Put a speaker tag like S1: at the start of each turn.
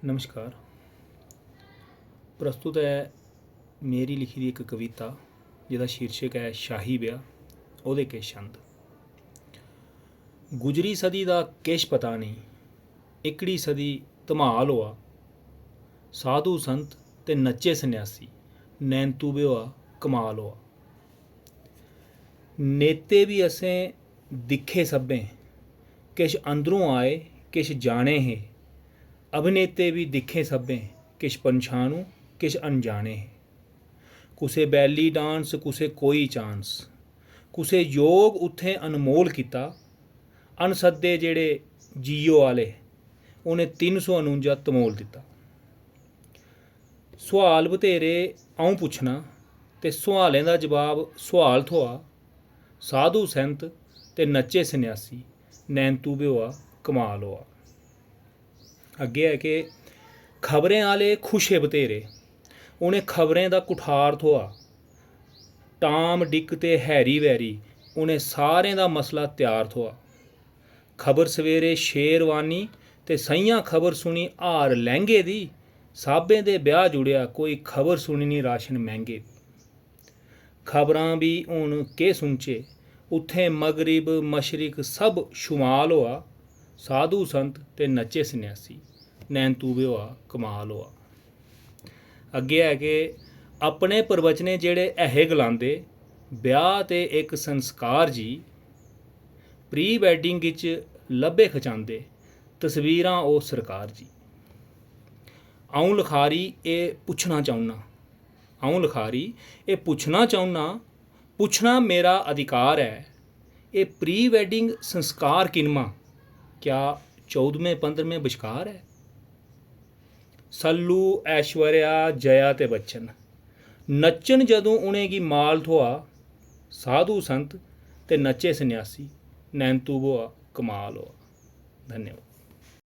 S1: नमस्कार। प्रस्तुत है मेरी लिखी दी एक कविता जिहदा शीर्षक है शाही ब्याह। ओहदे किश छंद। गुजरी सदी दा किश पता नहीं, एकड़ी सदी धमाल होआ। साधु संत ते नच्चे सन्यासी, नैन तूबे होआ कमाल होआ। नेते भी असें दिखे सब्भें, किश अंदरों आए किश जाने हे। अभिनेते भी दिखे सब्भें, किश पन्छाणु किश अनजाने हे। कुसै बैली डांस कुसै कोई चांस, कुसै योग उत्थें अनमोल कीता। अनसद्दे जेड़े जियो आले, उ'नें 349 तमोल दित्ता। सुआल बथेरे अ'ऊं पुच्छना ते सुआलें दा जवाब सुआल थ्होआ। साधु संत ते नच्चे सन्यासी, नैन तूबे होआ कमाल होआ। अग्गे है कि खबरें आले खुश हे बथेरे, उ'नें खबरें दा कुठार थ्होआ। टाम डिक ते हैरी वैरी, उ'नें सारें दा मसला त्यार थ्होआ। खबर सवेरे शेरवानी ते स'ञां खबर सुनी हार लैंह्गे दी। साब्बें दे ब्याह् जुड़ेआ, कोई खबर सुनी नी राशन मैंह्गे दी। खबरां बी हून केह् सुनचे, उत्थें मगरिब मशरिक सब शुमाल होआ। साधु संत ते नच्चे सन्यासी, नैन तूबे होआ कमाल होआ। अग्गे है कि अपने प्रवचने जेड़े ऐहे गलांदे, ब्याह ते इक संस्कार जी। प्री वैडिंग च लब्भे खचांदे, तस्वीरां ओह् सरकार जी। अ'ऊं लखारी एह् पुच्छना चाहुन्ना, पुच्छना मेरा अधिकार है। एह् प्री वैडिंग संस्कार किनमा, क्या 14वें 15वें बश्कार है। सल्लू ऐश्वर्या जया ते बच्चन नच्चन जदूं उ'नेंगी माल थ्होआ। साधु संत ते नच्चे सन्यासी, नैन तूबे होआ कमाल होआ। धन्यवाद।